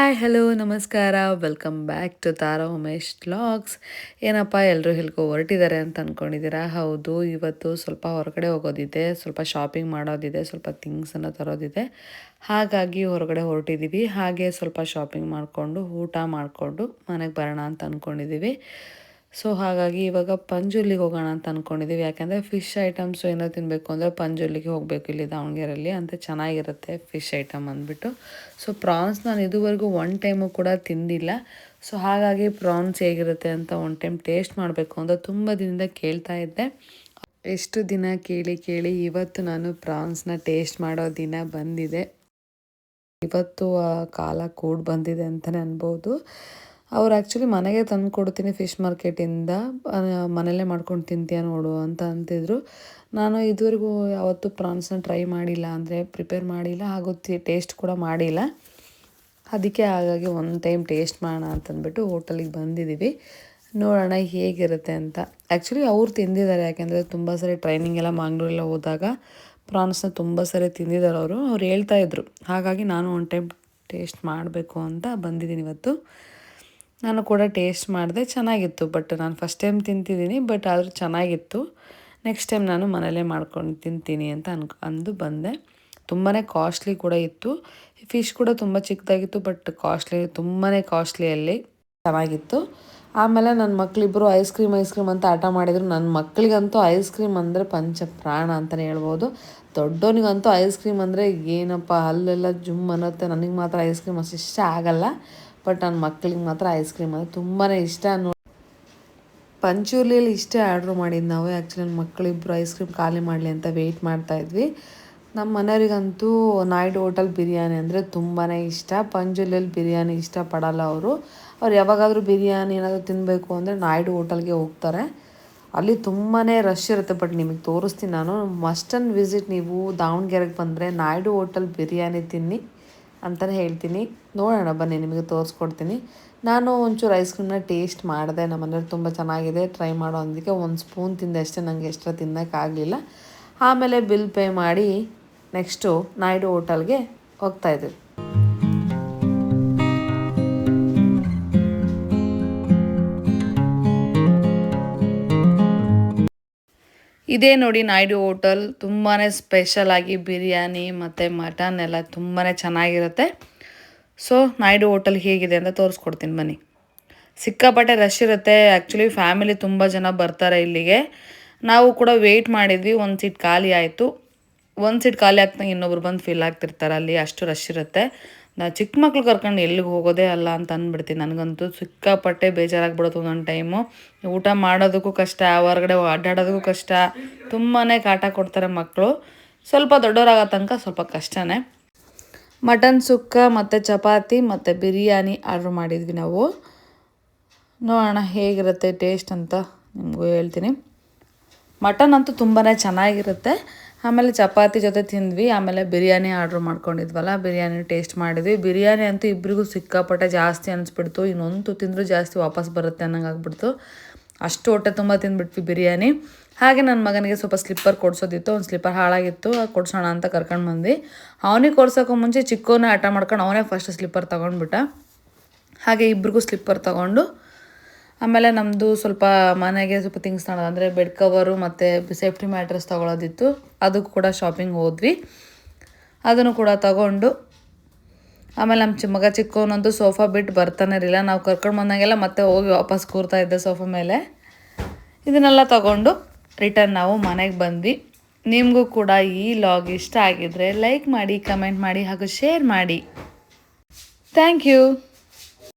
Hi hello ನಮಸ್ಕಾರ welcome back to Tara Umesh vlogs. ಏನಪ್ಪ ಎಲ್ಲರೂ ಎಲ್ಲಿಗೋ ಹೊರಟಿದ್ದಾರೆ ಅಂತ ಅಂದ್ಕೊಂಡಿದ್ದೀರಾ? ಹೌದು, ಇವತ್ತು ಸ್ವಲ್ಪ ಹೊರಗಡೆ ಹೋಗೋದಿದೆ, ಸ್ವಲ್ಪ ಶಾಪಿಂಗ್ ಮಾಡೋದಿದೆ, ಸ್ವಲ್ಪ ಥಿಂಗ್ಸನ್ನು ತರೋದಿದೆ. ಹಾಗಾಗಿ ಹೊರಗಡೆ ಹೊರಟಿದ್ದೀವಿ. ಹಾಗೆ ಸ್ವಲ್ಪ ಶಾಪಿಂಗ್ ಮಾಡಿಕೊಂಡು ಊಟ ಮಾಡಿಕೊಂಡು ಮನೆಗೆ ಬರೋಣ ಅಂತ ಅಂದ್ಕೊಂಡಿದ್ದೀವಿ. ಸೊ ಹಾಗಾಗಿ ಇವಾಗ ಪಂಜುರ್ಲಿಗೆ ಹೋಗೋಣ ಅಂತ ಅಂದ್ಕೊಂಡಿದ್ದೀವಿ. ಯಾಕೆಂದರೆ ಫಿಶ್ ಐಟಮ್ಸು ಏನೋ ತಿನ್ನಬೇಕು ಅಂದರೆ ಪಂಜುರ್ಲಿಗೆ ಹೋಗಬೇಕು, ಇಲ್ಲಿ ದಾವಣಗೆರೆಯಲ್ಲಿ ಅಂತ ಚೆನ್ನಾಗಿರುತ್ತೆ ಫಿಶ್ ಐಟಮ್ ಅಂದ್ಬಿಟ್ಟು. ಸೊ ಪ್ರಾನ್ಸ್ ನಾನು ಇದುವರೆಗೂ ಒನ್ ಟೈಮು ಕೂಡ ತಿಂದಿಲ್ಲ. ಸೊ ಹಾಗಾಗಿ ಪ್ರಾನ್ಸ್ ಹೇಗಿರುತ್ತೆ ಅಂತ ಒನ್ ಟೈಮ್ ಟೇಸ್ಟ್ ಮಾಡಬೇಕು ಅಂತ ತುಂಬ ದಿನದಿಂದ ಕೇಳ್ತಾ ಇದ್ದೆ. ಎಷ್ಟು ದಿನ ಕೇಳಿ ಇವತ್ತು ನಾನು ಪ್ರಾನ್ಸ್ನ ಟೇಸ್ಟ್ ಮಾಡೋ ದಿನ ಬಂದಿದೆ. ಇವತ್ತು ಆ ಕಾಲ ಕೂಡಿ ಬಂದಿದೆ ಅಂತಲೇ ಅನ್ಬೋದು. ಅವ್ರು ಆ್ಯಕ್ಚುಲಿ ಮನೆಗೆ ತಂದು ಕೊಡ್ತೀನಿ ಫಿಶ್ ಮಾರ್ಕೆಟಿಂದ, ಮನೆಯಲ್ಲೇ ಮಾಡ್ಕೊಂಡು ತಿಂತೀಯ ನೋಡು ಅಂತ ಅಂತಿದ್ರು. ನಾನು ಇದುವರೆಗೂ ಯಾವತ್ತೂ ಪ್ರಾನ್ಸ್ನ ಟ್ರೈ ಮಾಡಿಲ್ಲ, ಅಂದರೆ ಪ್ರಿಪೇರ್ ಮಾಡಿಲ್ಲ, ಹಾಗೂ ಟೇಸ್ಟ್ ಕೂಡ ಮಾಡಿಲ್ಲ. ಅದಕ್ಕೆ ಹಾಗಾಗಿ ಒಂದು ಟೈಮ್ ಟೇಸ್ಟ್ ಮಾಡೋಣ ಅಂತಂದ್ಬಿಟ್ಟು ಹೋಟೆಲಿಗೆ ಬಂದಿದ್ದೀವಿ. ನೋಡೋಣ ಹೇಗಿರುತ್ತೆ ಅಂತ. ಆ್ಯಕ್ಚುಲಿ ಅವ್ರು ತಿಂದಿದ್ದಾರೆ, ಯಾಕೆಂದರೆ ತುಂಬ ಸರಿ ಟ್ರೈನಿಂಗ್ ಎಲ್ಲ ಮಂಗಳೂರೆಲ್ಲ ಹೋದಾಗ ಪ್ರಾನ್ಸ್ನ ತುಂಬ ಸರಿ ತಿಂದಿದ್ದಾರೆ ಅವ್ರು ಹೇಳ್ತಾಯಿದ್ರು. ಹಾಗಾಗಿ ನಾನು ಒಂದು ಟೈಮ್ ಟೇಸ್ಟ್ ಮಾಡಬೇಕು ಅಂತ ಬಂದಿದ್ದೀನಿ ಇವತ್ತು. ನಾನು ಕೂಡ ಟೇಸ್ಟ್ ಮಾಡಿದೆ, ಚೆನ್ನಾಗಿತ್ತು. ಬಟ್ ನಾನು ಫಸ್ಟ್ ಟೈಮ್ ತಿಂತಿದ್ದೀನಿ, ಬಟ್ ಆದರೂ ಚೆನ್ನಾಗಿತ್ತು. ನೆಕ್ಸ್ಟ್ ಟೈಮ್ ನಾನು ಮನೇಲೇ ಮಾಡ್ಕೊಂಡು ತಿಂತೀನಿ ಅಂತ ಅಂದು ಬಂದೆ. ತುಂಬಾ ಕಾಸ್ಟ್ಲಿ ಕೂಡ ಇತ್ತು. ಫಿಶ್ ಕೂಡ ತುಂಬ ಚಿಕ್ಕದಾಗಿತ್ತು, ಬಟ್ ತುಂಬಾ ಕಾಸ್ಟ್ಲಿಯಲ್ಲಿ ಚೆನ್ನಾಗಿತ್ತು. ಆಮೇಲೆ ನನ್ನ ಮಕ್ಕಳಿಬ್ಬರು ಐಸ್ ಕ್ರೀಮ್ ಅಂತ ಆಟ ಮಾಡಿದರು. ನನ್ನ ಮಕ್ಕಳಿಗಂತೂ ಐಸ್ ಕ್ರೀಮ್ ಅಂದರೆ ಪಂಚ ಪ್ರಾಣ ಅಂತಲೇ ಹೇಳ್ಬೋದು. ದೊಡ್ಡವನಿಗಂತೂ ಐಸ್ ಕ್ರೀಮ್ ಅಂದರೆ ಏನಪ್ಪ ಅಲ್ಲೆಲ್ಲ ಜುಮ್ ಅನ್ನತ್ತೆ. ನನಗೆ ಮಾತ್ರ ಐಸ್ ಕ್ರೀಮ್ ಅಷ್ಟು ಇಷ್ಟ ಆಗಲ್ಲ, ಬಟ್ ನನ್ನ ಮಕ್ಕಳಿಗೆ ಮಾತ್ರ ಐಸ್ ಕ್ರೀಮ್ ಅಂದರೆ ತುಂಬಾ ಇಷ್ಟ. ಪಂಚುರ್ಲಿಯಲ್ಲಿ ಇಷ್ಟೇ ಆರ್ಡ್ರ್ ಮಾಡಿದ್ದು ನಾವು. ಆ್ಯಕ್ಚುಲಿ ನನ್ನ ಮಕ್ಕಳಿಬ್ಬರು ಐಸ್ ಕ್ರೀಮ್ ಖಾಲಿ ಮಾಡಲಿ ಅಂತ ವೆಯ್ಟ್ ಮಾಡ್ತಾಯಿದ್ವಿ. ನಮ್ಮ ಮನೆಯವರಿಗಂತೂ ನಾಯ್ಡು ಹೋಟೆಲ್ ಬಿರಿಯಾನಿ ಅಂದರೆ ತುಂಬಾ ಇಷ್ಟ. ಪಂಚುರ್ಲಿಯಲ್ಲಿ ಬಿರಿಯಾನಿ ಇಷ್ಟಪಡಲ್ಲ ಅವರು ಯಾವಾಗಾದರೂ ಬಿರಿಯಾನಿ ಏನಾದರೂ ತಿನ್ನಬೇಕು ಅಂದರೆ ನಾಯ್ಡು ಹೋಟೆಲ್ಗೆ ಹೋಗ್ತಾರೆ. ಅಲ್ಲಿ ತುಂಬಾ ರಶ್ ಇರುತ್ತೆ. ಬಟ್ ನಿಮಗೆ ತೋರಿಸ್ತೀನಿ ನಾನು. ಮಸ್ಟ್ ಆ್ಯಂಡ್ ವಿಸಿಟ್ ನೀವು ದಾವಣಗೆರೆಗೆ ಬಂದರೆ ನಾಯ್ಡು ಹೋಟೆಲ್ ಬಿರಿಯಾನಿ ತಿನ್ನಿ ಅಂತಲೇ ಹೇಳ್ತೀನಿ. ನೋಡೋಣ ಬನ್ನಿ, ನಿಮಗೆ ತೋರಿಸ್ಕೊಡ್ತೀನಿ. ನಾನು ಒಂಚೂರು ಐಸ್ ಕ್ರೀಮ್ನ ಟೇಸ್ಟ್ ಮಾಡಿದೆ. ನಮ್ಮ ಮನೆಯವ್ರು ತುಂಬ ಚೆನ್ನಾಗಿದೆ ಟ್ರೈ ಮಾಡೋ ಅಂದಕ್ಕೆ ಒಂದು ಸ್ಪೂನ್ ತಿಂದೆ ಅಷ್ಟೇ, ನನಗೆ ಎಕ್ಸ್ಟ್ರಾ ತಿನ್ನೋಕ್ಕಾಗಲಿಲ್ಲ. ಆಮೇಲೆ ಬಿಲ್ ಪೇ ಮಾಡಿ ನೆಕ್ಸ್ಟು ನಾಯ್ಡು ಹೋಟೆಲ್ಗೆ ಹೋಗ್ತಾಯಿದ್ವಿ. ಇದೇ ನೋಡಿ ನಾಯ್ಡು ಹೋಟೆಲ್. ತುಂಬಾ ಸ್ಪೆಷಲಾಗಿ ಬಿರಿಯಾನಿ ಮತ್ತು ಮಟನ್ ಎಲ್ಲ ತುಂಬಾ ಚೆನ್ನಾಗಿರುತ್ತೆ. ಸೊ ನಾಯ್ಡು ಹೋಟೆಲ್ ಹೇಗಿದೆ ಅಂತ ತೋರಿಸ್ಕೊಡ್ತೀನಿ ಬನ್ನಿ. ಸಿಕ್ಕಾಪಟ್ಟೆ ರಶ್ ಇರುತ್ತೆ. ಆ್ಯಕ್ಚುಲಿ ಫ್ಯಾಮಿಲಿ ತುಂಬ ಜನ ಬರ್ತಾರೆ ಇಲ್ಲಿಗೆ. ನಾವು ಕೂಡ ವೆಯ್ಟ್ ಮಾಡಿದ್ವಿ. ಒಂದು ಸೀಟ್ ಖಾಲಿ ಆಯಿತು. ಒಂದು ಸೀಟ್ ಖಾಲಿ ಆಗ್ತಂಗೆ ಇನ್ನೊಬ್ರು ಬಂದು ಫಿಲ್ ಆಗ್ತಿರ್ತಾರೆ. ಅಲ್ಲಿ ಅಷ್ಟು ರಶ್ ಇರುತ್ತೆ. ನಾನು ಚಿಕ್ಕ ಮಕ್ಳು ಕರ್ಕೊಂಡು ಎಲ್ಲಿಗೆ ಹೋಗೋದೇ ಅಲ್ಲ ಅಂತ ಅಂದ್ಬಿಡ್ತೀನಿ. ನನಗಂತೂ ಸಿಕ್ಕಾಪಟ್ಟೆ ಬೇಜಾರಾಗ್ಬಿಡುತ್ತೆ ಒಂದೊಂದು ಟೈಮು. ಊಟ ಮಾಡೋದಕ್ಕೂ ಕಷ್ಟ, ಹೊರಗಡೆ ಅಡ್ಡಾಡೋದಕ್ಕೂ ಕಷ್ಟ. ತುಂಬಾ ಕಾಟ ಕೊಡ್ತಾರೆ ಮಕ್ಕಳು. ಸ್ವಲ್ಪ ದೊಡ್ಡವರಾಗೋ ತನಕ ಸ್ವಲ್ಪ ಕಷ್ಟನೇ. ಮಟನ್ ಸುಕ್ಕ ಮತ್ತು ಚಪಾತಿ ಮತ್ತು ಬಿರಿಯಾನಿ ಆರ್ಡ್ರ್ ಮಾಡಿದ್ವಿ ನಾವು. ನೋಡೋಣ ಹೇಗಿರುತ್ತೆ ಟೇಸ್ಟ್ ಅಂತ ನಿಮಗೂ ಹೇಳ್ತೀನಿ. ಮಟನ್ ಅಂತೂ ತುಂಬಾ ಚೆನ್ನಾಗಿರುತ್ತೆ. ಆಮೇಲೆ ಚಪಾತಿ ಜೊತೆ ತಿಂದ್ವಿ. ಆಮೇಲೆ ಬಿರಿಯಾನಿ ಆರ್ಡ್ರ್ ಮಾಡ್ಕೊಂಡಿದ್ವಲ್ಲ, ಬಿರಿಯಾನಿ ಟೇಸ್ಟ್ ಮಾಡಿದ್ವಿ. ಬಿರಿಯಾನಿ ಅಂತೂ ಇಬ್ಬರಿಗೂ ಸಿಕ್ಕಾಪಟ್ಟೆ ಜಾಸ್ತಿ ಅನಿಸ್ಬಿಡ್ತು. ಇನ್ನೊಂದು ತಿಂದರೂ ಜಾಸ್ತಿ ವಾಪಸ್ ಬರುತ್ತೆ ಅನ್ನಂಗೆ ಆಗ್ಬಿಡ್ತು. ಅಷ್ಟು ಹೊಟ್ಟೆ ತುಂಬ ತಿಂದ್ಬಿಟ್ವಿ ಬಿರಿಯಾನಿ. ಹಾಗೆ ನನ್ನ ಮಗನಿಗೆ ಸ್ವಲ್ಪ ಸ್ಲಿಪ್ಪರ್ ಕೊಡಿಸೋದಿತ್ತು. ಒಂದು ಸ್ಲಿಪ್ಪರ್ ಹಾಳಾಗಿತ್ತು, ಕೊಡ್ಸೋಣ ಅಂತ ಕರ್ಕೊಂಡು ಬಂದ್ವಿ. ಅವನಿಗೆ ಕೊಡ್ಸೋಕ್ಕೂ ಮುಂಚೆ ಚಿಕ್ಕವನೇ ಆಟ ಮಾಡ್ಕೊಂಡು ಅವನೇ ಫಸ್ಟ್ ಸ್ಲಿಪ್ಪರ್ ತೊಗೊಂಡ್ಬಿಟ್ಟ. ಹಾಗೆ ಇಬ್ರಿಗೂ ಸ್ಲಿಪ್ಪರ್ ತೊಗೊಂಡು ಆಮೇಲೆ ನಮ್ಮದು ಸ್ವಲ್ಪ ಮನೆಗೆ ಸ್ವಲ್ಪ ಥಿಂಗ್ಸ್ ತಗೊಳ್ಳೋದು, ಅಂದರೆ ಬೆಡ್ ಕವರು ಮತ್ತು ಸೇಫ್ಟಿ ಮ್ಯಾಟ್ರೆಸ್ ತೊಗೊಳೋದಿತ್ತು. ಅದಕ್ಕೂ ಕೂಡ ಶಾಪಿಂಗ್ ಹೋದ್ವಿ. ಅದನ್ನು ಕೂಡ ತಗೊಂಡು ಆಮೇಲೆ ನಮ್ಮ ಮಗ ಚಿಕ್ಕವನಂತೂ ಸೋಫಾ ಬಿಟ್ಟು ಬರ್ತಾನೆ ಇರಲಿಲ್ಲ. ನಾವು ಕರ್ಕೊಂಡು ಬಂದಾಗೆಲ್ಲ ಮತ್ತೆ ಹೋಗಿ ವಾಪಸ್ ಕೂರ್ತಾ ಇದ್ದೆ ಸೋಫಾ ಮೇಲೆ. ಇದನ್ನೆಲ್ಲ ತಗೊಂಡು ರಿಟರ್ನ್ ನಾವು ಮನೆಗೆ ಬಂದ್ವಿ. ನಿಮಗೂ ಕೂಡ ಈ ಲಾಗ್ ಇಷ್ಟ ಆಗಿದ್ದರೆ ಲೈಕ್ ಮಾಡಿ, ಕಮೆಂಟ್ ಮಾಡಿ ಹಾಗೂ ಶೇರ್ ಮಾಡಿ. Thank you.